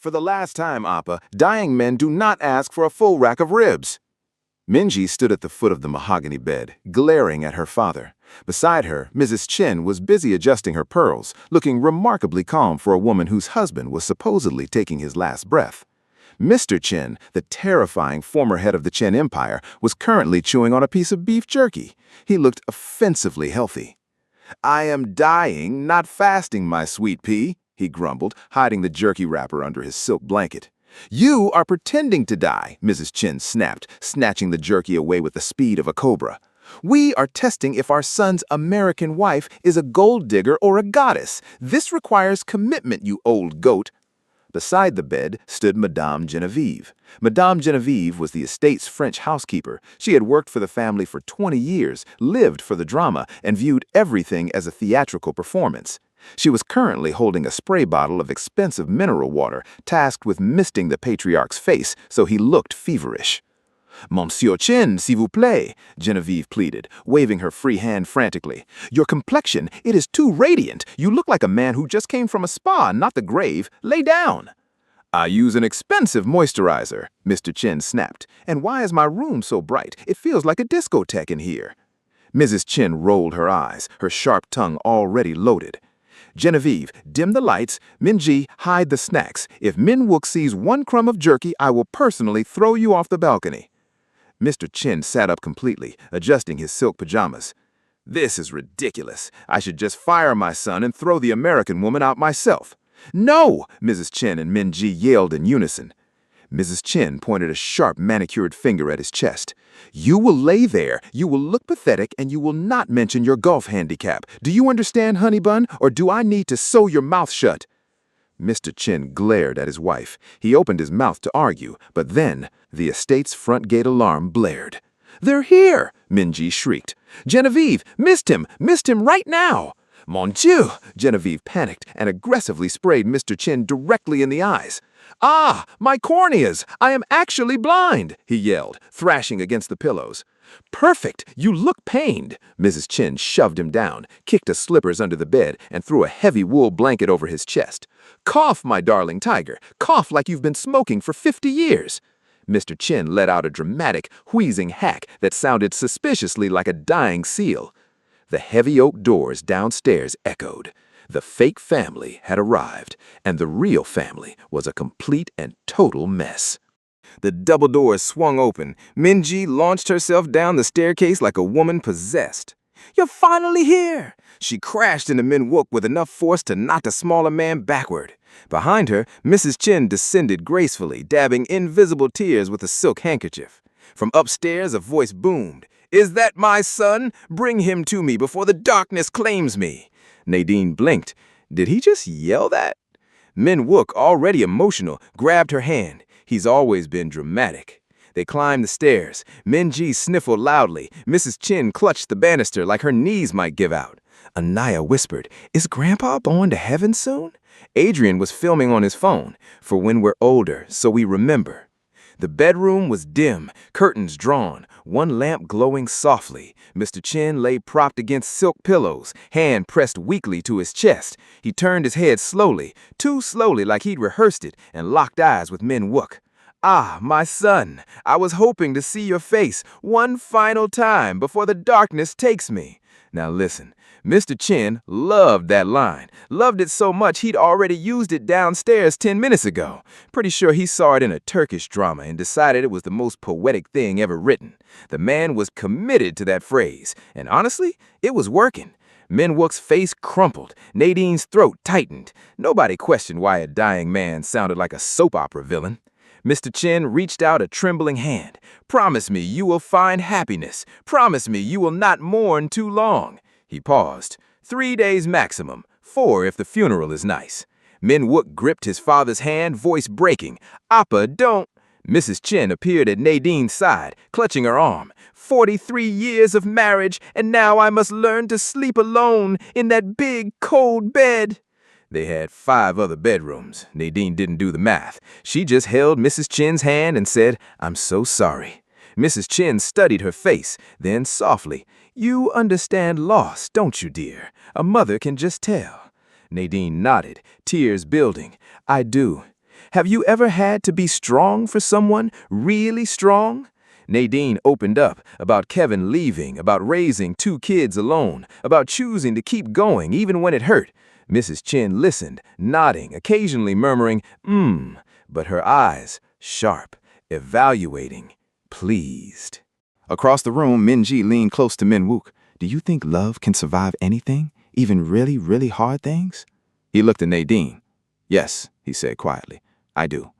For the last time, Appa, dying men do not ask for a full rack of ribs. Minji stood at the foot of the mahogany bed, glaring at her father. Beside her, Mrs. Chin was busy adjusting her pearls, looking remarkably calm for a woman whose husband was supposedly taking his last breath. Mr. Chin, the terrifying former head of the Chin Empire, was currently chewing on a piece of beef jerky. He looked offensively healthy. "I am dying, not fasting, my sweet pea," he grumbled, hiding the jerky wrapper under his silk blanket. "You are pretending to die," Mrs. Chin snapped, snatching the jerky away with the speed of a cobra. "We are testing if our son's American wife is a gold digger or a goddess. This requires commitment, you old goat." Beside the bed stood Madame Genevieve. Madame Genevieve was the estate's French housekeeper. She had worked for the family for 20 years, lived for the drama, and viewed everything as a theatrical performance. She was currently holding a spray bottle of expensive mineral water, tasked with misting the patriarch's face so he looked feverish. "Monsieur Chin, s'il vous plaît," Genevieve pleaded, waving her free hand frantically. "Your complexion, it is too radiant. You look like a man who just came from a spa, not the grave. Lay down." "I use an expensive moisturizer," Mr. Chin snapped. "And why is my room so bright? It feels like a discotheque in here." Mrs. Chin rolled her eyes, her sharp tongue already loaded. "Genevieve, dim the lights. Minji, hide the snacks. If Min Wook sees one crumb of jerky, I will personally throw you off the balcony." Mr. Chin sat up completely, adjusting his silk pajamas. "This is ridiculous. I should just fire my son and throw the American woman out myself." "No!" Mrs. Chin and Minji yelled in unison. Mrs. Chin pointed a sharp manicured finger at his chest. "You will lay there, you will look pathetic, and you will not mention your golf handicap. Do you understand, honey bun, or do I need to sew your mouth shut?" Mr. Chin glared at his wife. He opened his mouth to argue, but then the estate's front gate alarm blared. "They're here!" Minji shrieked. "Genevieve, missed him right now!" "Mon Dieu!" Genevieve panicked and aggressively sprayed Mr. Chin directly in the eyes. "Ah, my corneas! I am actually blind!" he yelled, thrashing against the pillows. "Perfect! You look pained!" Mrs. Chin shoved him down, kicked his slippers under the bed, and threw a heavy wool blanket over his chest. "Cough, my darling tiger! Cough like you've been smoking for 50 years!" Mr. Chin let out a dramatic, wheezing hack that sounded suspiciously like a dying seal. The heavy oak doors downstairs echoed. The fake family had arrived, and the real family was a complete and total mess. The double doors swung open. Minji launched herself down the staircase like a woman possessed. "You're finally here!" She crashed into Min Wook with enough force to knock the smaller man backward. Behind her, Mrs. Chin descended gracefully, dabbing invisible tears with a silk handkerchief. From upstairs, a voice boomed. "Is that my son? Bring him to me before the darkness claims me." Nadine blinked. Did he just yell that? Min Wook, already emotional, grabbed her hand. He's always been dramatic. They climbed the stairs. Minji sniffled loudly. Mrs. Chin clutched the banister like her knees might give out. Anaya whispered, "Is Grandpa going to heaven soon?" Adrian was filming on his phone. "For when we're older, so we remember." The bedroom was dim, curtains drawn, one lamp glowing softly. Mr. Chin lay propped against silk pillows, hand pressed weakly to his chest. He turned his head slowly, too slowly like he'd rehearsed it, and locked eyes with Min Wook. "Ah, my son, I was hoping to see your face one final time before the darkness takes me." Now listen, Mr. Chin loved that line. Loved it so much he'd already used it downstairs 10 minutes ago. Pretty sure he saw it in a Turkish drama and decided it was the most poetic thing ever written. The man was committed to that phrase, and honestly, it was working. Min Wook's face crumpled. Nadine's throat tightened. Nobody questioned why a dying man sounded like a soap opera villain. Mr. Chin reached out a trembling hand. "Promise me you will find happiness. Promise me you will not mourn too long." He paused. 3 days maximum, 4 if the funeral is nice. Min Wook gripped his father's hand, voice breaking. "Appa, don't." Mrs. Chin appeared at Nadine's side, clutching her arm. 43 years of marriage, and now I must learn to sleep alone in that big, cold bed." They had 5 other bedrooms. Nadine didn't do the math. She just held Mrs. Chin's hand and said, "I'm so sorry." Mrs. Chin studied her face, then softly, "You understand loss, don't you, dear? A mother can just tell." Nadine nodded, tears building. "I do." Have you ever had to be strong for someone, really strong? Nadine opened up about Kevin leaving, about raising 2 kids alone, about choosing to keep going even when it hurt. Mrs. Chin listened, nodding, occasionally murmuring, but her eyes, sharp, evaluating, pleased. Across the room, Minji leaned close to Minwook. Do you think love can survive anything, even really, really hard things? He looked at Nadine. Yes, he said quietly, I do.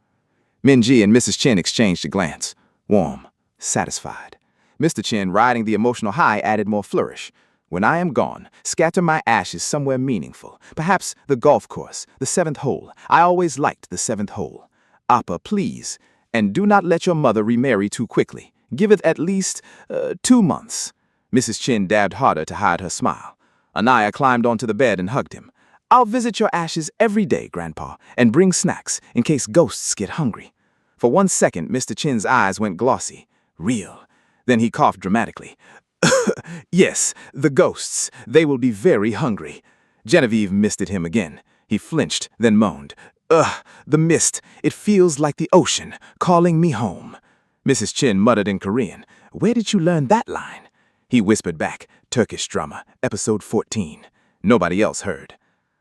Minji and Mrs. Chin exchanged a glance, warm, satisfied. Mr. Chin, riding the emotional high, added more flourish. When I am gone, scatter my ashes somewhere meaningful. Perhaps the golf course, the 7th hole. I always liked the 7th hole. Appa, please. And do not let your mother remarry too quickly. Give it at least 2 months. Mrs. Chin dabbed harder to hide her smile. Anaya climbed onto the bed and hugged him. I'll visit your ashes every day, Grandpa, and bring snacks in case ghosts get hungry. For 1 second, Mr. Chin's eyes went glossy. Real. Then he coughed dramatically. Yes, the ghosts. They will be very hungry. Genevieve misted him again. He flinched, then moaned. Ugh, the mist. It feels like the ocean, calling me home. Mrs. Chin muttered in Korean. Where did you learn that line? He whispered back. Turkish drama, episode 14. Nobody else heard.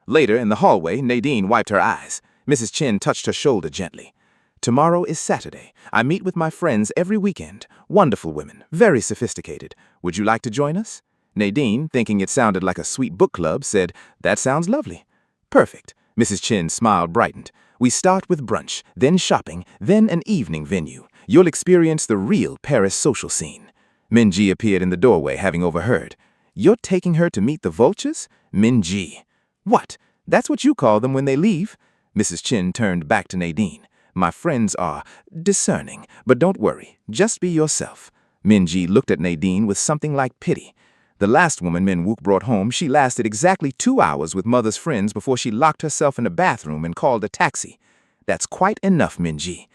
Later, in the hallway, Nadine wiped her eyes. Mrs. Chin touched her shoulder gently. Tomorrow is Saturday. I meet with my friends every weekend. Wonderful women, very sophisticated. Would you like to join us? Nadine, thinking it sounded like a sweet book club, said, That sounds lovely. Perfect. Mrs. Chin's smile brightened. We start with brunch, then shopping, then an evening venue. You'll experience the real Paris social scene. Minji appeared in the doorway, having overheard. You're taking her to meet the vultures? Minji. What? That's what you call them when they leave? Mrs. Chin turned back to Nadine. My friends are discerning, but don't worry, just be yourself. Minji looked at Nadine with something like pity. The last woman Minwook brought home, she lasted exactly 2 hours with mother's friends before she locked herself in a bathroom and called a taxi. That's quite enough, Minji.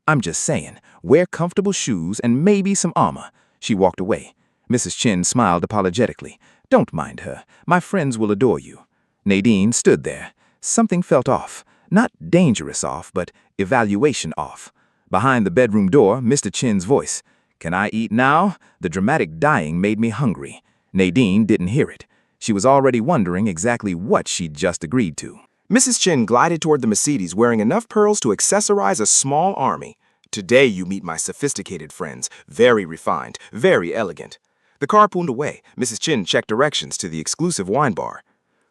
I'm just saying, wear comfortable shoes and maybe some armor. She walked away. Mrs. Chin smiled apologetically. Don't mind her. My friends will adore you. Nadine stood there. Something felt off. Not dangerous off, but evaluation off. Behind the bedroom door, Mr. Chin's voice. Can I eat now? The dramatic dying made me hungry. Nadine didn't hear it. She was already wondering exactly what she'd just agreed to. Mrs. Chin glided toward the Mercedes wearing enough pearls to accessorize a small army. Today you meet my sophisticated friends, very refined, very elegant. The car pulled away. Mrs. Chin checked directions to the exclusive wine bar.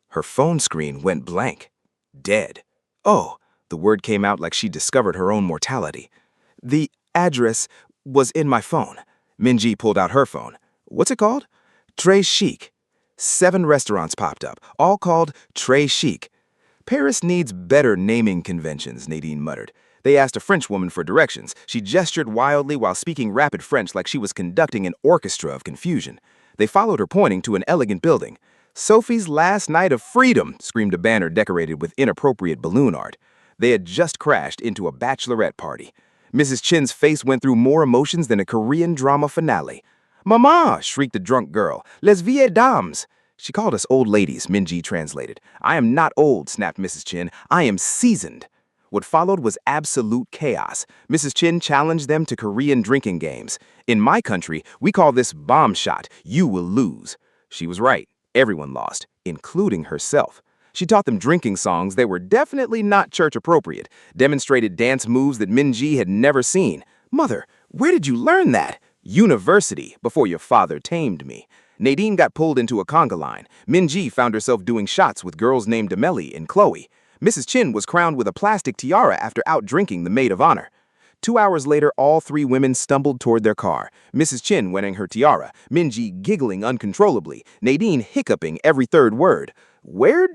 Her phone screen went blank. Dead. Oh, the word came out like she discovered her own mortality. The address was in my phone. Minji pulled out her phone. What's it called? Très Chic. 7 restaurants popped up, all called Très Chic. Paris needs better naming conventions, Nadine muttered. They asked a French woman for directions. She gestured wildly while speaking rapid French like she was conducting an orchestra of confusion. They followed her, pointing to an elegant building. Sophie's last night of freedom, screamed a banner decorated with inappropriate balloon art. They had just crashed into a bachelorette party. Mrs. Chin's face went through more emotions than a Korean drama finale. Mama, shrieked the drunk girl. Les vieilles dames. She called us old ladies, Minji translated. I am not old, snapped Mrs. Chin. I am seasoned. What followed was absolute chaos. Mrs. Chin challenged them to Korean drinking games. In my country, we call this bomb shot. You will lose. She was right. Everyone lost, including herself. She taught them drinking songs that were definitely not church-appropriate, demonstrated dance moves that Minji had never seen. Mother, where did you learn that? University, before your father tamed me. Nadine got pulled into a conga line. Minji found herself doing shots with girls named Amelie and Chloe. Mrs. Chin was crowned with a plastic tiara after out-drinking the maid of honor. 2 hours later, all 3 women stumbled toward their car. Mrs. Chin wearing her tiara, Minji giggling uncontrollably, Nadine hiccuping every third word. Where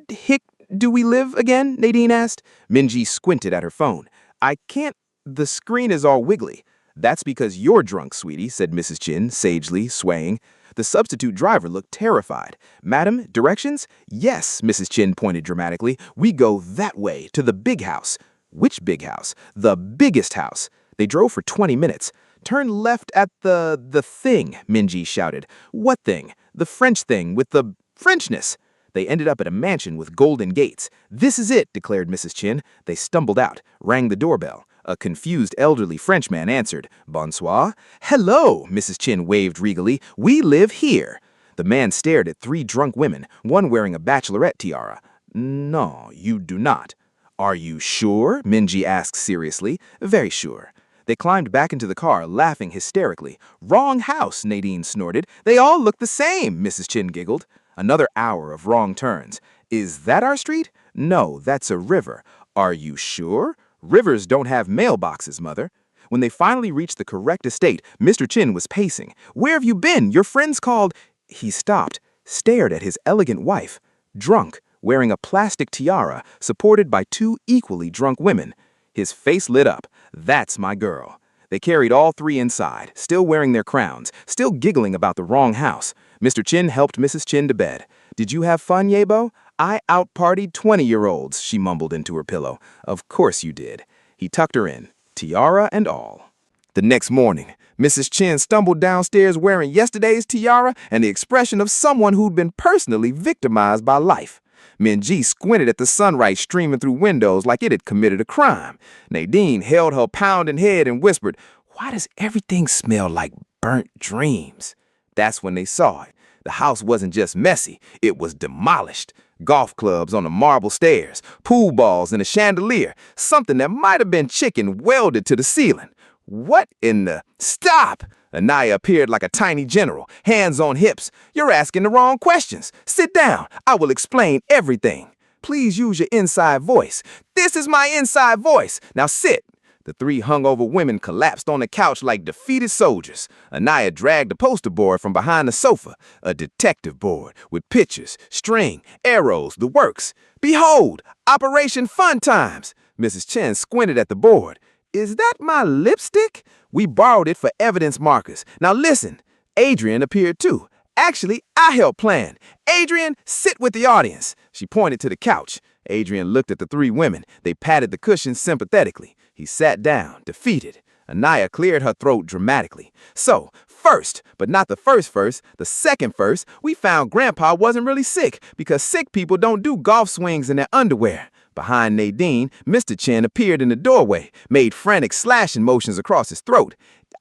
do we live again? Nadine asked. Minji squinted at her phone. I can't. The screen is all wiggly. That's because you're drunk, sweetie, said Mrs. Chin, sagely, swaying. The substitute driver looked terrified. Madam, directions? Yes, Mrs. Chin pointed dramatically. We go that way, to the big house. Which big house? The biggest house. They drove for 20 minutes. Turn left at the thing, Minji shouted. What thing? The French thing with the Frenchness. They ended up at a mansion with golden gates. "This is it," declared Mrs. Chin. They stumbled out, rang the doorbell. A confused elderly Frenchman answered. "Bonsoir." "Hello," Mrs. Chin waved regally. "We live here." The man stared at three drunk women, one wearing a bachelorette tiara. "No, you do not." "Are you sure?" Minji asked seriously. "Very sure." They climbed back into the car, laughing hysterically. "Wrong house," Nadine snorted. "They all look the same," Mrs. Chin giggled. Another hour of wrong turns. "Is that our street?" "No, that's a river." "Are you sure?" "Rivers don't have mailboxes, Mother." When they finally reached the correct estate, Mr. Chin was pacing. "Where have you been? Your friends called—" He stopped, stared at his elegant wife, drunk, wearing a plastic tiara, supported by two equally drunk women. His face lit up. "That's my girl." They carried all three inside, still wearing their crowns, still giggling about the wrong house. Mr. Chin helped Mrs. Chin to bed. "Did you have fun, Yebo?" "I out-partied 20-year-olds, she mumbled into her pillow. "Of course you did." He tucked her in, tiara and all. The next morning, Mrs. Chin stumbled downstairs wearing yesterday's tiara and the expression of someone who'd been personally victimized by life. Minji squinted at the sunlight streaming through windows like it had committed a crime. Nadine held her pounding head and whispered, "Why does everything smell like burnt dreams?" That's when they saw it. The house wasn't just messy, it was demolished. Golf clubs on the marble stairs, pool balls in a chandelier, something that might have been chicken welded to the ceiling. "What in the— Stop!" Anaya appeared like a tiny general, hands on hips. "You're asking the wrong questions. Sit down. I will explain everything. Please use your inside voice." "This is my inside voice. Now sit." The three hungover women collapsed on the couch like defeated soldiers. Anaya dragged a poster board from behind the sofa, a detective board with pictures, string, arrows, the works. "Behold, Operation Fun Times." Mrs. Chen squinted at the board. "Is that my lipstick? We borrowed it for evidence markers. Now listen." Adrian appeared too. "Actually, I helped plan. Adrian, sit with the audience." She pointed to the couch. Adrian looked at the three women. They patted the cushions sympathetically. He sat down, defeated. Anaya cleared her throat dramatically. "So, first, but not the first, the second first, we found Grandpa wasn't really sick because sick people don't do golf swings in their underwear." Behind Nadine, Mr. Chen appeared in the doorway, made frantic slashing motions across his throat.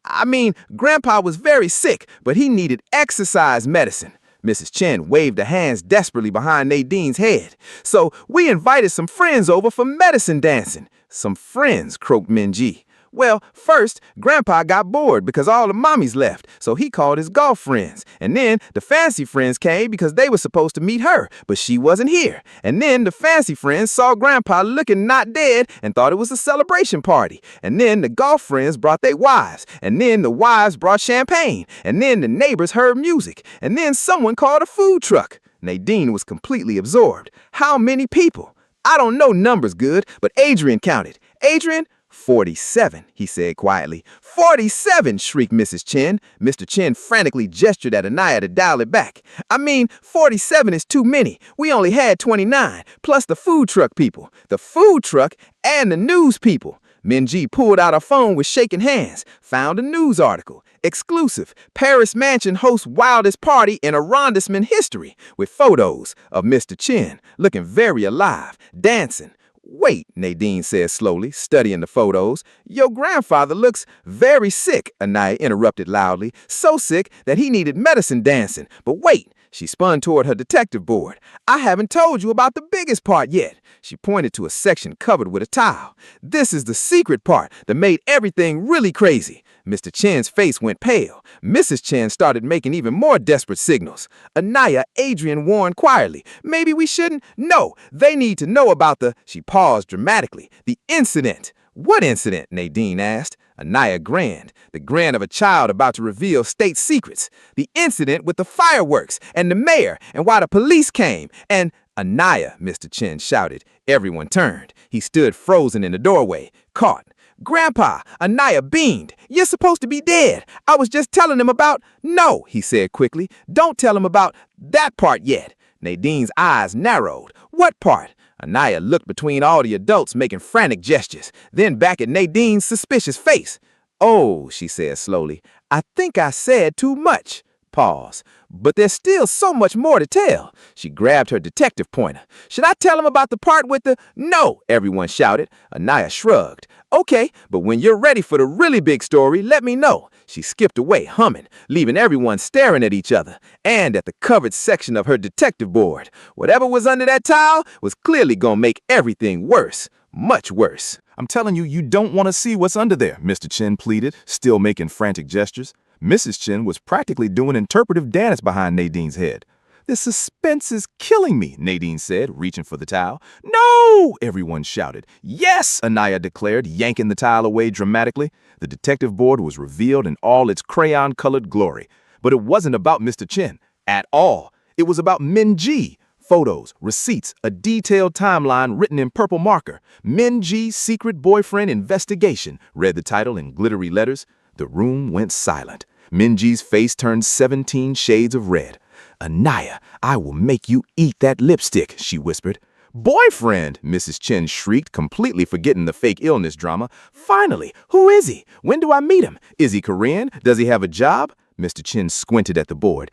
"I mean, Grandpa was very sick, but he needed exercise medicine." Mrs. Chen waved her hands desperately behind Nadine's head. "So we invited some friends over for medicine dancing." "Some friends," croaked Minji. "Well, first, Grandpa got bored because all the mommies left, so he called his golf friends. And then the fancy friends came because they were supposed to meet her, but she wasn't here. And then the fancy friends saw Grandpa looking not dead and thought it was a celebration party. And then the golf friends brought their wives. And then the wives brought champagne. And then the neighbors heard music. And then someone called a food truck." Nadine was completely absorbed. "How many people?" "I don't know numbers good, but Adrian counted." "Adrian?" 47, he said quietly. 47, shrieked Mrs. Chen. Mr. Chen frantically gestured at Anaya to dial it back. "I mean, 47 is too many. We only had 29, plus the food truck people. The food truck and the news people." Minji pulled out her phone with shaking hands, found a news article. Exclusive. Paris mansion hosts wildest party in arrondissement history, with photos of Mr. Chen looking very alive, dancing. "Wait," Nadine said slowly, studying the photos. "Your grandfather looks very sick," Anaya interrupted loudly. "So sick that he needed medicine dancing. But wait," she spun toward her detective board. "I haven't told you about the biggest part yet." She pointed to a section covered with a tile. "This is the secret part that made everything really crazy." Mr. Chen's face went pale. Mrs. Chen started making even more desperate signals. "Anaya," Adrian warned quietly. "Maybe we shouldn't—" "No, they need to know about the—" She paused dramatically. "The incident." "What incident?" Nadine asked. Anaya grinned, the grin of a child about to reveal state secrets. "The incident with the fireworks, and the mayor, and why the police came, and—" "Anaya," Mr. Chen shouted. Everyone turned. He stood frozen in the doorway, caught. "Grandpa," Anaya beamed. "You're supposed to be dead. I was just telling him about—" "No," he said quickly. "Don't tell him about that part yet." Nadine's eyes narrowed. "What part?" Anaya looked between all the adults making frantic gestures, then back at Nadine's suspicious face. "Oh," she said slowly, "I think I said too much." Pause. But there's still so much more to tell. She grabbed her detective pointer. Should I tell him about the part with the— No, everyone shouted. Anaya shrugged. Okay, but when you're ready for the really big story, let me know. She skipped away, humming, leaving everyone staring at each other and at the covered section of her detective board. Whatever was under that towel was clearly gonna make everything worse. Much worse. I'm telling you, you don't want to see what's under there, Mr. Chin pleaded, still making frantic gestures. Mrs. Chin was practically doing interpretive dance behind Nadine's head. The suspense is killing me, Nadine said, reaching for the towel. No, everyone shouted. Yes, Anaya declared, yanking the towel away dramatically. The detective board was revealed in all its crayon-colored glory. But it wasn't about Mr. Chin at all. It was about Minji. Photos, receipts, a detailed timeline written in purple marker. Minji's Secret Boyfriend Investigation, read the title in glittery letters. The room went silent. Minji's face turned 17 shades of red. Anaya, I will make you eat that lipstick, she whispered. Boyfriend, Mrs. Chin shrieked, completely forgetting the fake illness drama. Finally, who is he? When do I meet him? Is he Korean? Does he have a job? Mr. Chin squinted at the board.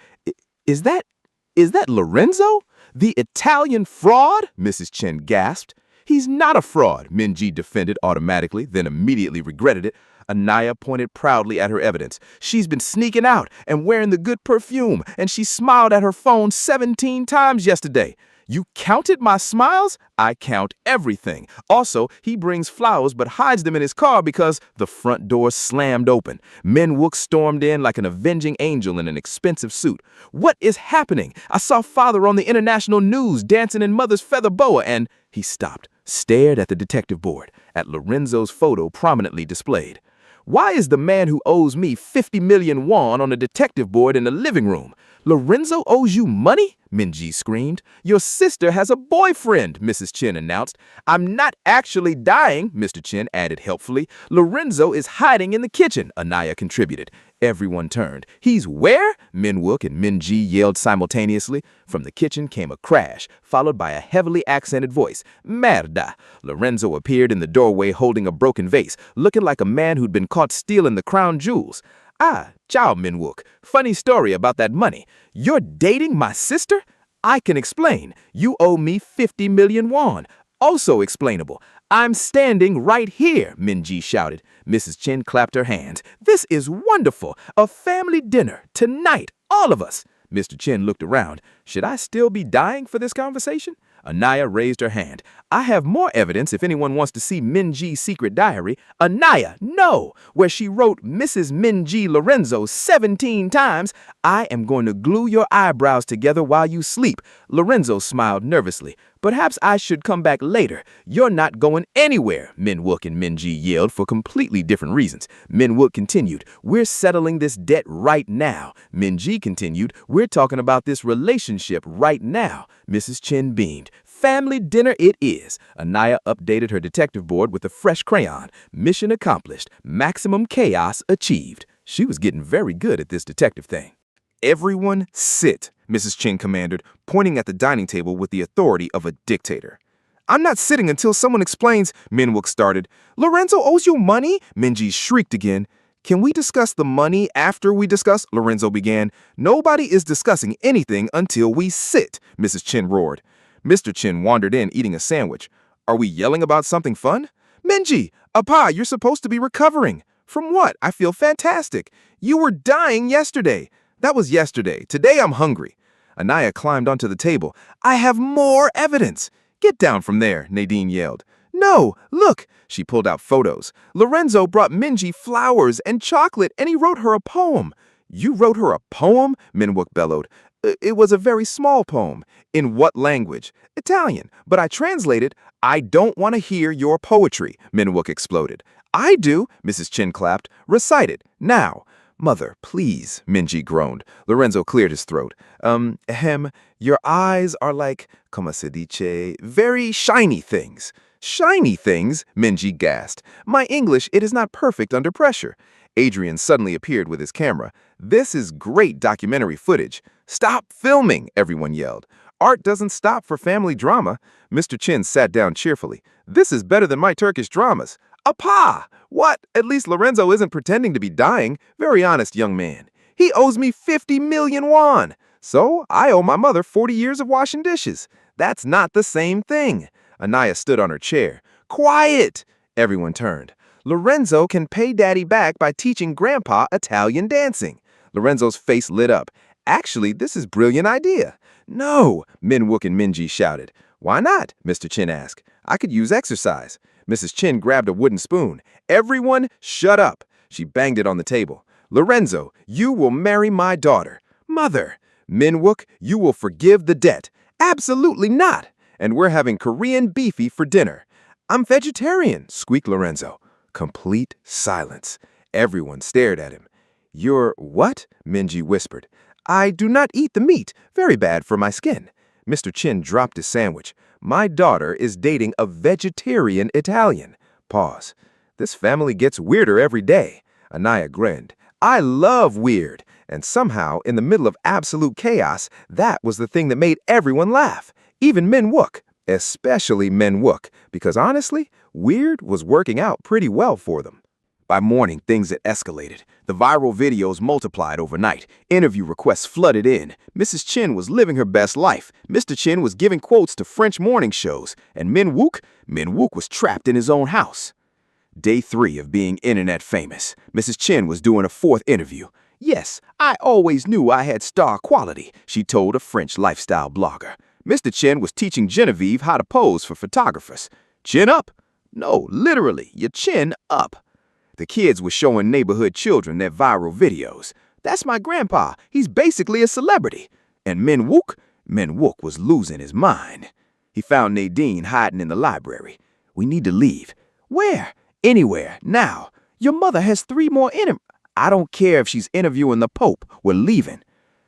Is that Lorenzo? The Italian fraud? Mrs. Chin gasped. He's not a fraud, Minji defended automatically, then immediately regretted it. Anaya pointed proudly at her evidence. She's been sneaking out and wearing the good perfume, and she smiled at her phone 17 times yesterday. You counted my smiles? I count everything. Also, he brings flowers but hides them in his car because the front door slammed open. Min-wook stormed in like an avenging angel in an expensive suit. What is happening? I saw father on the international news dancing in mother's feather boa and— He stopped, stared at the detective board, at Lorenzo's photo prominently displayed. Why is the man who owes me 50 million won on the detective board in the living room? Lorenzo owes you money? Minji screamed. Your sister has a boyfriend, Mrs. Chin announced. I'm not actually dying, Mr. Chin added helpfully. Lorenzo is hiding in the kitchen, Anaya contributed. Everyone turned. He's where? Min-wook and Minji yelled simultaneously. From the kitchen came a crash, followed by a heavily accented voice. Merda! Lorenzo appeared in the doorway holding a broken vase, looking like a man who'd been caught stealing the crown jewels. Ah, ciao, Min-wook. Funny story about that money. You're dating my sister? I can explain. You owe me 50 million won. Also explainable. I'm standing right here, Minji shouted. Mrs. Chin clapped her hands. This is wonderful. A family dinner. Tonight. All of us. Mr. Chin looked around. Should I still be dying for this conversation? Anaya raised her hand. I have more evidence if anyone wants to see Minji's secret diary. Anaya, no! Where she wrote Mrs. Minji Lorenzo 17 times. I am going to glue your eyebrows together while you sleep. Lorenzo smiled nervously. Perhaps I should come back later. You're not going anywhere, Min-wook and Minji yelled for completely different reasons. Min-wook continued, we're settling this debt right now. Minji continued, we're talking about this relationship right now. Mrs. Chin beamed. Family dinner it is. Anaya updated her detective board with a fresh crayon. Mission accomplished. Maximum chaos achieved. She was getting very good at this detective thing. Everyone sit, Mrs. Chin commanded, pointing at the dining table with the authority of a dictator. I'm not sitting until someone explains, Min-wook started. Lorenzo owes you money? Minji shrieked again. Can we discuss the money after we discuss? Lorenzo began. Nobody is discussing anything until we sit, Mrs. Chin roared. Mr. Chin wandered in eating a sandwich. Are we yelling about something fun? Minji, Appa, you're supposed to be recovering. From what? I feel fantastic. You were dying yesterday. That was yesterday. Today I'm hungry. Anaya climbed onto the table. I have more evidence. Get down from there, Nadine yelled. No, look. She pulled out photos. Lorenzo brought Minji flowers and chocolate, and he wrote her a poem. You wrote her a poem? Min-wook bellowed. It was a very small poem. In what language? Italian. But I translated. I don't want to hear your poetry, Min-wook exploded. I do, Mrs. Chin clapped. Recite it, now. Mother, please, Minji groaned. Lorenzo cleared his throat. Your eyes are like, como se dice, very shiny things. Shiny things? Minji gasped. My English, it is not perfect under pressure. Adrian suddenly appeared with his camera. This is great documentary footage. Stop filming, everyone yelled. Art doesn't stop for family drama. Mr. Chin sat down cheerfully. This is better than my Turkish dramas. Appa! What? At least Lorenzo isn't pretending to be dying. Very honest young man. He owes me 50 million won. So I owe my mother 40 years of washing dishes. That's not the same thing. Anaya stood on her chair. Quiet! Everyone turned. Lorenzo can pay Daddy back by teaching Grandpa Italian dancing. Lorenzo's face lit up. Actually, this is a brilliant idea. No, Minwook and Minji shouted. Why not? Mr. Chin asked. I could use exercise. Mrs. Chin grabbed a wooden spoon. Everyone, shut up. She banged it on the table. Lorenzo, you will marry my daughter. Mother. Minwook, you will forgive the debt. Absolutely not. And we're having Korean beefy for dinner. I'm vegetarian, squeaked Lorenzo. Complete silence. Everyone stared at him. You're what? Minji whispered. I do not eat the meat. Very bad for my skin. Mr. Chin dropped his sandwich. My daughter is dating a vegetarian Italian. Pause. This family gets weirder every day. Anaya grinned. I love weird. And somehow, in the middle of absolute chaos, that was the thing that made everyone laugh. Even Minwook. Especially Minwook. Because honestly, weird was working out pretty well for them. By morning, things had escalated. The viral videos multiplied overnight. Interview requests flooded in. Mrs. Chin was living her best life. Mr. Chin was giving quotes to French morning shows. And Minwook was trapped in his own house. Day 3 of being internet famous. Mrs. Chin was doing a 4th interview. Yes, I always knew I had star quality, she told a French lifestyle blogger. Mr. Chin was teaching Genevieve how to pose for photographers. Chin up? No, literally, your chin up. The kids were showing neighborhood children their viral videos. That's my grandpa. He's basically a celebrity. And Minwook was losing his mind. He found Nadine hiding in the library. We need to leave. Where? Anywhere, now. Your mother has 3 more I don't care if she's interviewing the Pope. We're leaving.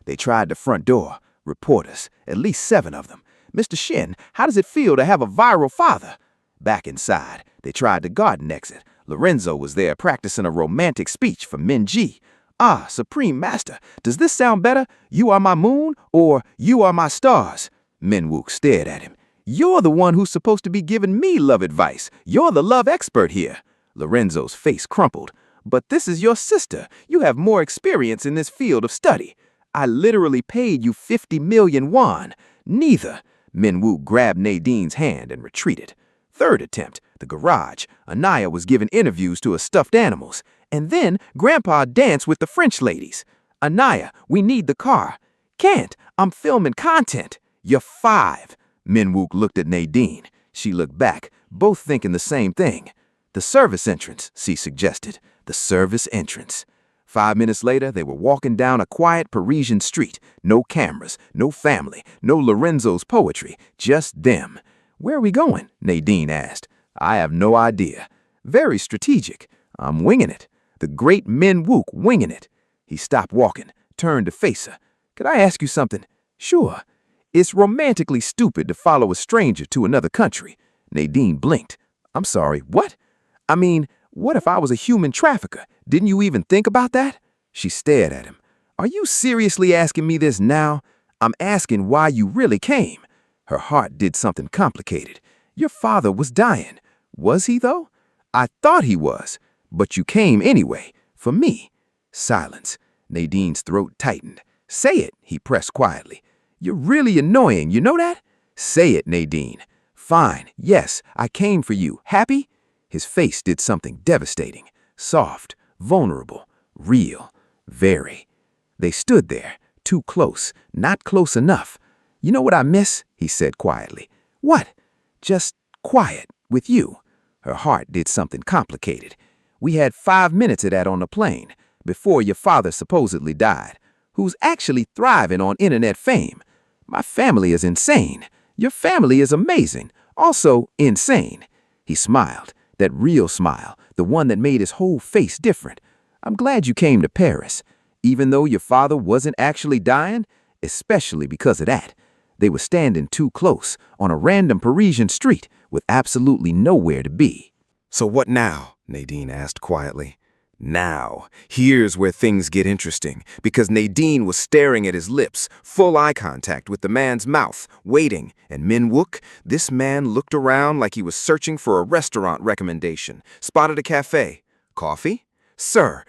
They tried the front door. Reporters, at least 7 of them. Mr. Shin, how does it feel to have a viral father? Back inside, they tried the garden exit. Lorenzo was there practicing a romantic speech for Minji. Ah, Supreme Master, does this sound better? You are my moon, or you are my stars? Minwook stared at him. You're the one who's supposed to be giving me love advice. You're the love expert here. Lorenzo's face crumpled. But this is your sister. You have more experience in this field of study. I literally paid you 50 million won. Neither. Minwook grabbed Nadine's hand and retreated. 3rd attempt, the garage. Anaya was giving interviews to her stuffed animals. And then Grandpa danced with the French ladies. Anaya, we need the car. Can't. I'm filming content. You're 5. Minwook looked at Nadine. She looked back, both thinking the same thing. The service entrance, she suggested. The service entrance. 5 minutes later, they were walking down a quiet Parisian street. No cameras, no family, no Lorenzo's poetry, just them. Where are we going? Nadine asked. I have no idea. Very strategic. I'm winging it. The great Minwook winging it. He stopped walking, turned to face her. Could I ask you something? Sure. It's romantically stupid to follow a stranger to another country. Nadine blinked. I'm sorry, what? I mean, what if I was a human trafficker? Didn't you even think about that? She stared at him. Are you seriously asking me this now? I'm asking why you really came. Her heart did something complicated. Your father was dying. Was he, though? I thought he was. But you came anyway. For me. Silence. Nadine's throat tightened. Say it, he pressed quietly. You're really annoying, you know that? Say it, Nadine. Fine, yes, I came for you. Happy? His face did something devastating. Soft, vulnerable, real, very. They stood there, too close, not close enough. You know what I miss? He said quietly. What? Just quiet, with you. Her heart did something complicated. We had 5 minutes of that on the plane, before your father supposedly died, who's actually thriving on internet fame. My family is insane. Your family is amazing, also insane. He smiled, that real smile, the one that made his whole face different. I'm glad you came to Paris, even though your father wasn't actually dying, especially because of that. They were standing too close, on a random Parisian street, with absolutely nowhere to be. So what now? Nadine asked quietly. Now, here's where things get interesting, because Nadine was staring at his lips, full eye contact with the man's mouth, waiting, and Minwook, this man looked around like he was searching for a restaurant recommendation, spotted a cafe. Coffee? Sir,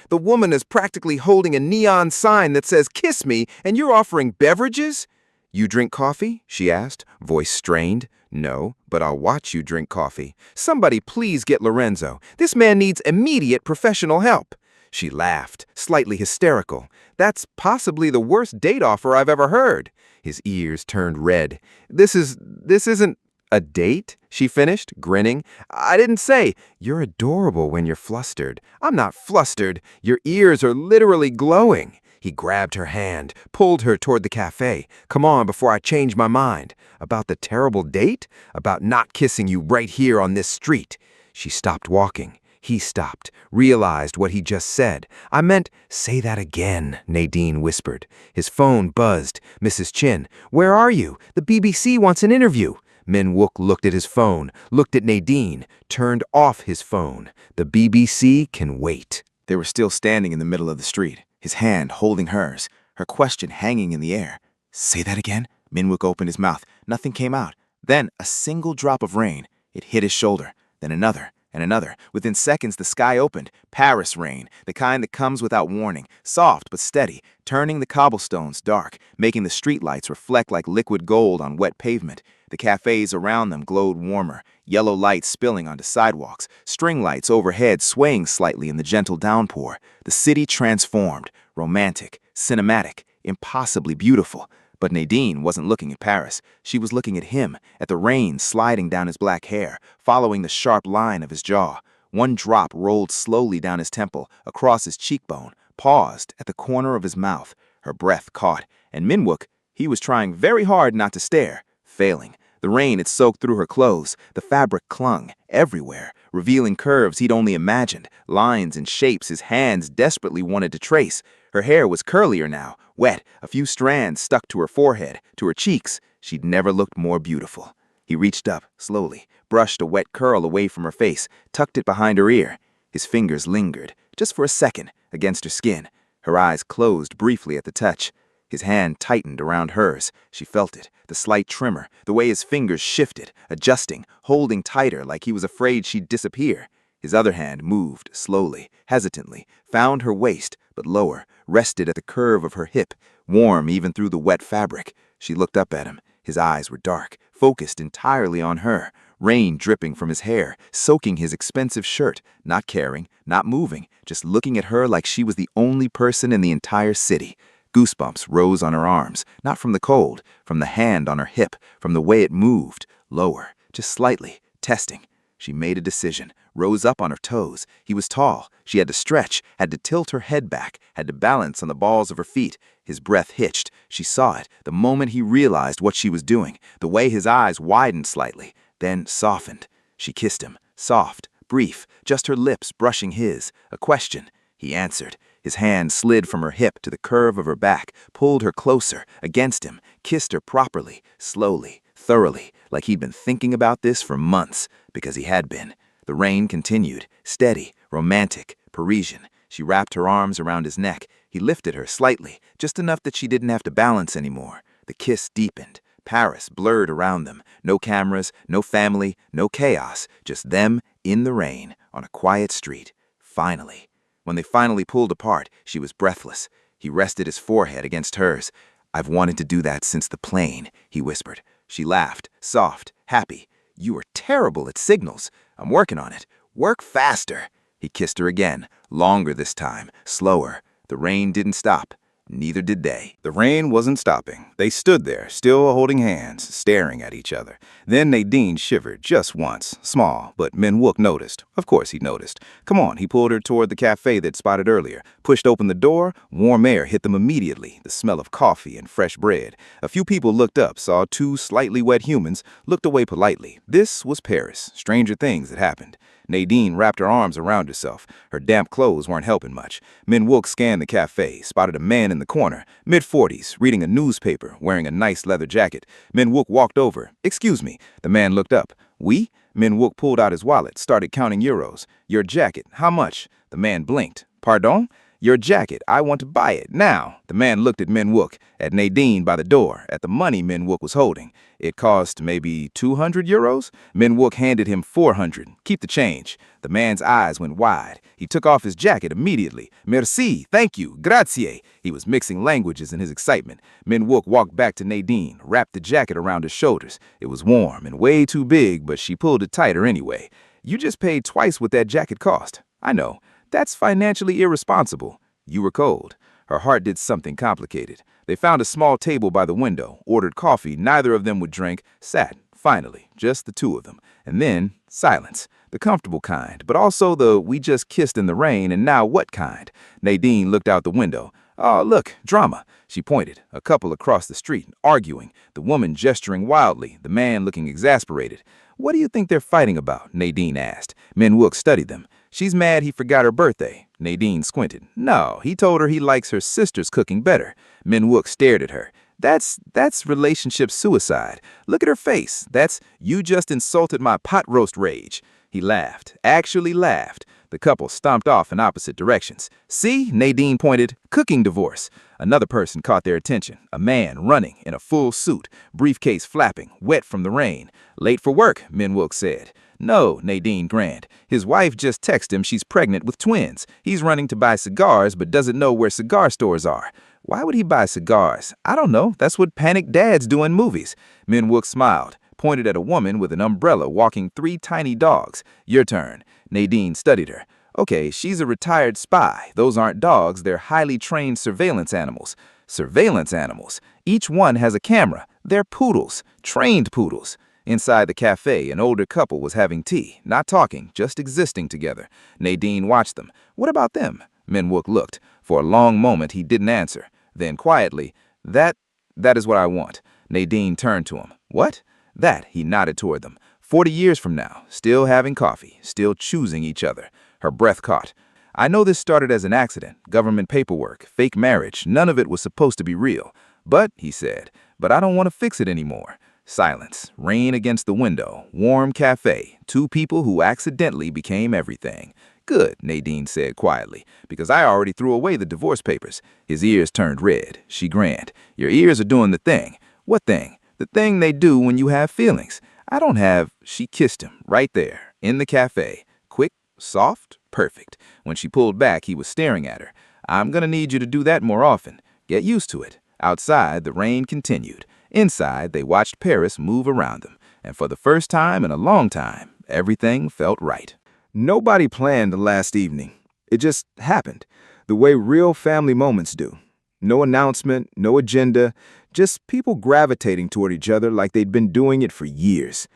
the woman is practically holding a neon sign that says kiss me, and you're offering beverages? You drink coffee? She asked, voice strained. No, but I'll watch you drink coffee. Somebody please get Lorenzo. This man needs immediate professional help. She laughed, slightly hysterical. That's possibly the worst date offer I've ever heard. His ears turned red. This isn't a date? She finished, grinning. I didn't say. You're adorable when you're flustered. I'm not flustered. Your ears are literally glowing. He grabbed her hand, pulled her toward the cafe. Come on before I change my mind. About the terrible date? About not kissing you right here on this street. She stopped walking. He stopped, realized what he just said. I meant, say that again, Nadine whispered. His phone buzzed. Mrs. Chin, where are you? The BBC wants an interview. Min Wook looked at his phone, looked at Nadine, turned off his phone. The BBC can wait. They were still standing in the middle of the street, his hand holding hers, her question hanging in the air. Say that again? Min Wook opened his mouth. Nothing came out. Then a single drop of rain. It hit his shoulder. Then another. And another. Within seconds, the sky opened. Paris rain, the kind that comes without warning, soft but steady, turning the cobblestones dark, making the streetlights reflect like liquid gold on wet pavement. The cafes around them glowed warmer, yellow lights spilling onto sidewalks, string lights overhead swaying slightly in the gentle downpour. The city transformed, romantic, cinematic, impossibly beautiful. But Nadine wasn't looking at Paris. She was looking at him, at the rain sliding down his black hair, following the sharp line of his jaw. One drop rolled slowly down his temple, across his cheekbone, paused at the corner of his mouth. Her breath caught, and Min Wook, he was trying very hard not to stare, failing. The rain had soaked through her clothes. The fabric clung everywhere, revealing curves he'd only imagined, lines and shapes his hands desperately wanted to trace. Her hair was curlier now, wet, a few strands stuck to her forehead, to her cheeks. She'd never looked more beautiful. He reached up, slowly, brushed a wet curl away from her face, tucked it behind her ear. His fingers lingered, just for a second, against her skin. Her eyes closed briefly at the touch. His hand tightened around hers. She felt it, the slight tremor, the way his fingers shifted, adjusting, holding tighter like he was afraid she'd disappear. His other hand moved, slowly, hesitantly, found her waist, but lower, rested at the curve of her hip, warm even through the wet fabric. She looked up at him. His eyes were dark, focused entirely on her, rain dripping from his hair, soaking his expensive shirt, not caring, not moving, just looking at her like she was the only person in the entire city. Goosebumps rose on her arms, not from the cold, from the hand on her hip, from the way it moved, lower, just slightly, testing. She made a decision, rose up on her toes. He was tall. She had to stretch, had to tilt her head back, had to balance on the balls of her feet. His breath hitched. She saw it, the moment he realized what she was doing, the way his eyes widened slightly, then softened. She kissed him, soft, brief, just her lips brushing his, a question. He answered. His hand slid from her hip to the curve of her back, pulled her closer, against him, kissed her properly, slowly, thoroughly, like he'd been thinking about this for months, because he had been. The rain continued, steady, romantic, Parisian. She wrapped her arms around his neck. He lifted her slightly, just enough that she didn't have to balance anymore. The kiss deepened. Paris blurred around them. No cameras, no family, no chaos, just them in the rain on a quiet street. Finally. When they finally pulled apart, she was breathless. He rested his forehead against hers. I've wanted to do that since the plane, he whispered. She laughed, soft, happy. You are terrible at signals. I'm working on it. Work faster. He kissed her again, longer this time, slower. The rain didn't stop. Neither did they. The rain wasn't stopping. They stood there, still holding hands, staring at each other. Then Nadine shivered just once, small, but Min Wook noticed. Of course he noticed. Come on, he pulled her toward the cafe they'd spotted earlier, pushed open the door. Warm air hit them immediately, the smell of coffee and fresh bread. A few people looked up, saw two slightly wet humans, looked away politely. This was Paris. Stranger things had happened. Nadine wrapped her arms around herself. Her damp clothes weren't helping much. Min Wook scanned the cafe, spotted a man in the corner, mid-40s, reading a newspaper, wearing a nice leather jacket. Min Wook walked over. Excuse me. The man looked up. Oui? Min Wook pulled out his wallet, started counting euros. Your jacket, how much? The man blinked. Pardon? Your jacket, I want to buy it, now. The man looked at Min Wook, at Nadine by the door, at the money Min Wook was holding. It cost maybe 200 euros? Min Wook handed him 400. Keep the change. The man's eyes went wide. He took off his jacket immediately. Merci, thank you, grazie. He was mixing languages in his excitement. Min Wook walked back to Nadine, wrapped the jacket around his shoulders. It was warm and way too big, but she pulled it tighter anyway. You just paid twice what that jacket cost. I know. That's financially irresponsible. You were cold. Her heart did something complicated. They found a small table by the window, ordered coffee neither of them would drink, sat, finally, just the two of them. And then, silence. The comfortable kind, but also the we just kissed in the rain and now what kind? Nadine looked out the window. Oh, look, drama. She pointed. A couple across the street, arguing, the woman gesturing wildly, the man looking exasperated. What do you think they're fighting about? Nadine asked. Min Wook studied them. She's mad he forgot her birthday. Nadine squinted. No, he told her he likes her sister's cooking better. Min Wook stared at her. That's relationship suicide. Look at her face. That's you just insulted my pot roast rage. He laughed, actually laughed. The couple stomped off in opposite directions. See, Nadine pointed, cooking divorce. Another person caught their attention, a man running in a full suit, briefcase flapping, wet from the rain. Late for work, Min Wook said. No, Nadine grinned. His wife just texted him she's pregnant with twins. He's running to buy cigars but doesn't know where cigar stores are. Why would he buy cigars? I don't know. That's what panicked dads do in movies. Min Wook smiled, pointed at a woman with an umbrella walking 3 tiny dogs. Your turn. Nadine studied her. Okay, she's a retired spy. Those aren't dogs, they're highly trained surveillance animals. Surveillance animals. Each one has a camera. They're poodles. Trained poodles. Inside the cafe, an older couple was having tea, not talking, just existing together. Nadine watched them. What about them? Min Wook looked. For a long moment, he didn't answer. Then quietly, that is what I want. Nadine turned to him. What? That, he nodded toward them. 40 years from now, still having coffee, still choosing each other. Her breath caught. I know this started as an accident, government paperwork, fake marriage, none of it was supposed to be real. But, he said, but I don't want to fix it anymore. Silence, rain against the window, warm cafe, 2 people who accidentally became everything. Good, Nadine said quietly, because I already threw away the divorce papers. His ears turned red. She grinned. Your ears are doing the thing. What thing? The thing they do when you have feelings. I don't have. She kissed him, right there, in the cafe. Quick, soft, perfect. When she pulled back, he was staring at her. I'm gonna need you to do that more often. Get used to it. Outside, the rain continued. Inside, they watched Paris move around them, and for the first time in a long time, everything felt right. Nobody planned the last evening. It just happened, the way real family moments do. No announcement, no agenda, just people gravitating toward each other like they'd been doing it for years.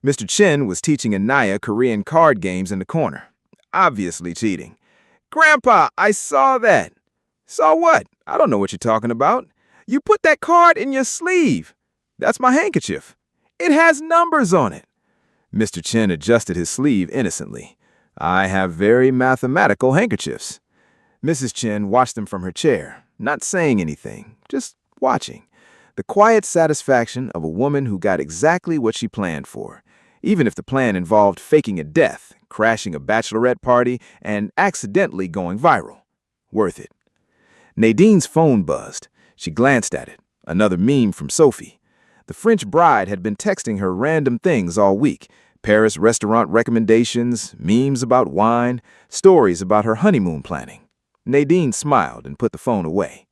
Mr. Chin was teaching Anaya Korean card games in the corner, obviously cheating. Grandpa, I saw that. Saw what? I don't know what you're talking about. You put that card in your sleeve. That's my handkerchief. It has numbers on it. Mr. Chin adjusted his sleeve innocently. I have very mathematical handkerchiefs. Mrs. Chin watched them from her chair, not saying anything, just watching. The quiet satisfaction of a woman who got exactly what she planned for, even if the plan involved faking a death, crashing a bachelorette party, and accidentally going viral. Worth it. Nadine's phone buzzed. She glanced at it. Another meme from Sophie. The French bride had been texting her random things all week. Paris restaurant recommendations, memes about wine, stories about her honeymoon planning. Nadine smiled and put the phone away.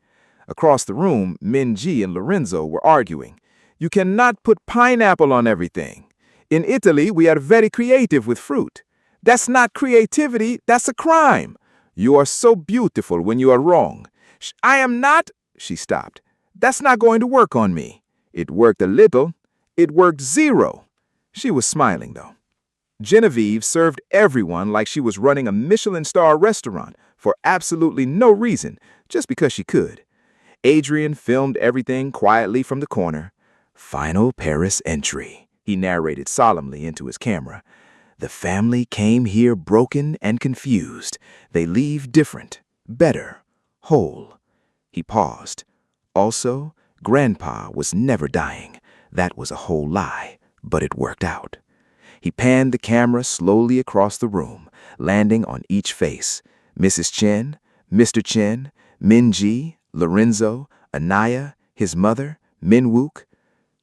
Across the room, Minji and Lorenzo were arguing. You cannot put pineapple on everything. In Italy, we are very creative with fruit. That's not creativity, that's a crime. You are so beautiful when you are wrong. I am not. She stopped. That's not going to work on me. It worked a little. It worked 0. She was smiling, though. Genevieve served everyone like she was running a Michelin star restaurant for absolutely no reason, just because she could. Adrian filmed everything quietly from the corner. Final Paris entry, he narrated solemnly into his camera. The family came here broken and confused. They leave different, better, whole. He paused. Also, Grandpa was never dying. That was a whole lie, but it worked out. He panned the camera slowly across the room, landing on each face. Mrs. Chen, Mr. Chen, Minji, Lorenzo, Anaya, his mother, Minwook.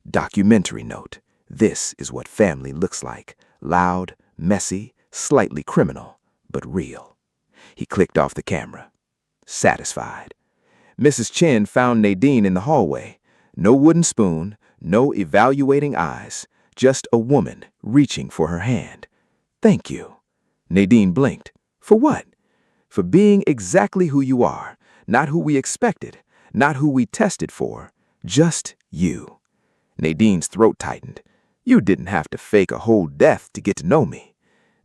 Documentary note. This is what family looks like. Loud, messy, slightly criminal, but real. He clicked off the camera. Satisfied. Mrs. Chen found Nadine in the hallway. No wooden spoon, no evaluating eyes, just a woman reaching for her hand. Thank you. Nadine blinked. For what? For being exactly who you are, not who we expected, not who we tested for, just you. Nadine's throat tightened. You didn't have to fake a whole death to get to know me.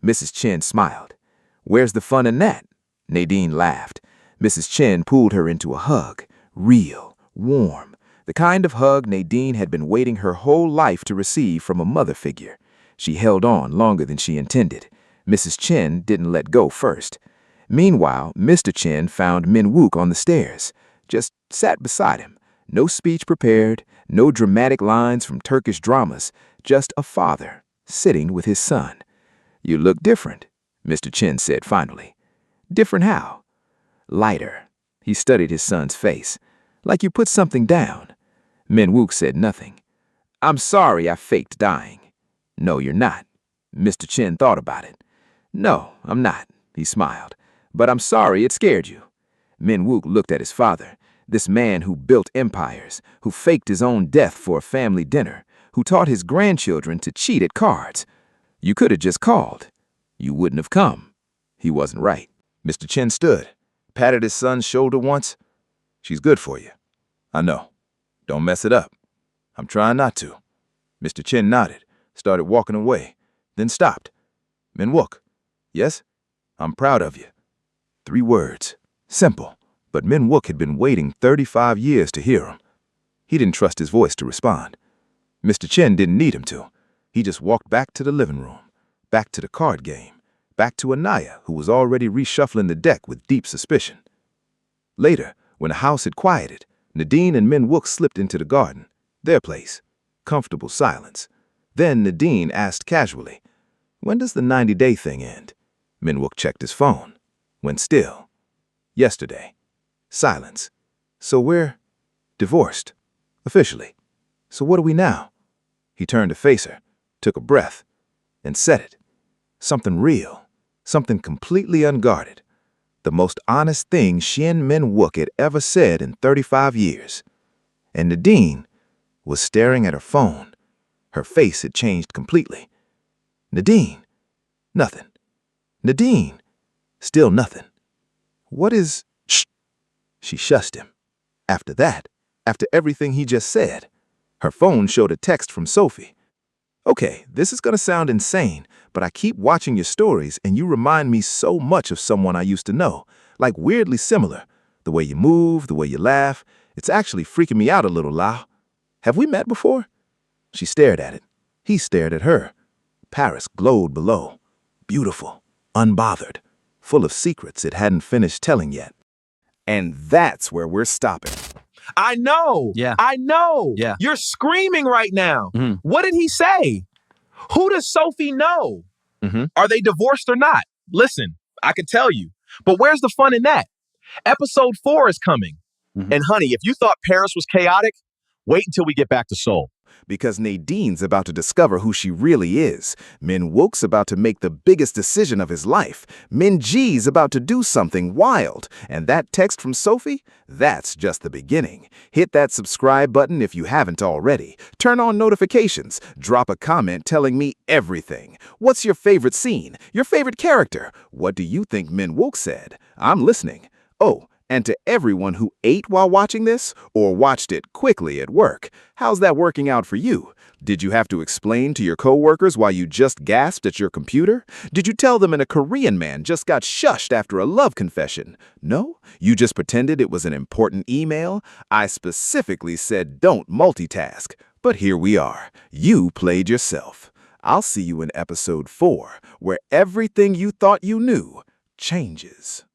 Mrs. Chen smiled. Where's the fun in that? Nadine laughed. Mrs. Chen pulled her into a hug. Real, warm, the kind of hug Nadine had been waiting her whole life to receive from a mother figure. She held on longer than she intended. Mrs. Chen didn't let go first. Meanwhile, Mr. Chen found Minwook on the stairs. Just sat beside him. No speech prepared, no dramatic lines from Turkish dramas, just a father sitting with his son. You look different, Mr. Chen said finally. Different how? Lighter. He studied his son's face. Like you put something down. Minwook said nothing. I'm sorry I faked dying. No, you're not. Mr. Chen thought about it. No, I'm not, he smiled. But I'm sorry it scared you. Minwook looked at his father, this man who built empires, who faked his own death for a family dinner, who taught his grandchildren to cheat at cards. You could have just called. You wouldn't have come. He wasn't right. Mr. Chen stood, patted his son's shoulder once. She's good for you. I know. Don't mess it up. I'm trying not to. Mr. Chen nodded, started walking away, then stopped. Minwook. Yes? I'm proud of you. 3 words. Simple. But Minwook had been waiting 35 years to hear him. He didn't trust his voice to respond. Mr. Chen didn't need him to. He just walked back to the living room, back to the card game, back to Anaya, who was already reshuffling the deck with deep suspicion. Later, when the house had quieted, Nadine and Minwook slipped into the garden, their place. Comfortable silence. Then Nadine asked casually, when does the 90-day thing end? Minwook checked his phone. Went still. Yesterday. Silence. So we're divorced. Officially. So what are we now? He turned to face her, took a breath, and said it. Something real. Something completely unguarded. The most honest thing Shin Minwook had ever said in 35 years. And Nadine was staring at her phone. Her face had changed completely. Nadine. Nothing. Nadine. Still nothing. What is... Shh. She shushed him. After that, after everything he just said, her phone showed a text from Sophie. Okay, this is gonna sound insane, but I keep watching your stories and you remind me so much of someone I used to know, like weirdly similar. The way you move, the way you laugh, it's actually freaking me out a little, Lao. Have we met before? She stared at it. He stared at her. Paris glowed below. Beautiful, unbothered, full of secrets it hadn't finished telling yet. And that's where we're stopping. I know. Yeah. I know. Yeah. You're screaming right now. Mhm. What did he say? Who does Sophie know? Mhm. Are they divorced or not? Listen, I could tell you. But where's the fun in that? Episode 4 is coming. Mhm. And honey, if you thought Paris was chaotic, wait until we get back to Seoul. Because Nadine's about to discover who she really is. Minwook's about to make the biggest decision of his life. Minji's about to do something wild. And that text from Sophie? That's just the beginning. Hit that subscribe button if you haven't already. Turn on notifications. Drop a comment telling me everything. What's your favorite scene? Your favorite character? What do you think Minwook said? I'm listening. Oh, and to everyone who ate while watching this or watched it quickly at work, how's that working out for you? Did you have to explain to your coworkers why you just gasped at your computer? Did you tell them a Korean man just got shushed after a love confession? No? You just pretended it was an important email? I specifically said don't multitask. But here we are. You played yourself. I'll see you in episode 4, where everything you thought you knew changes.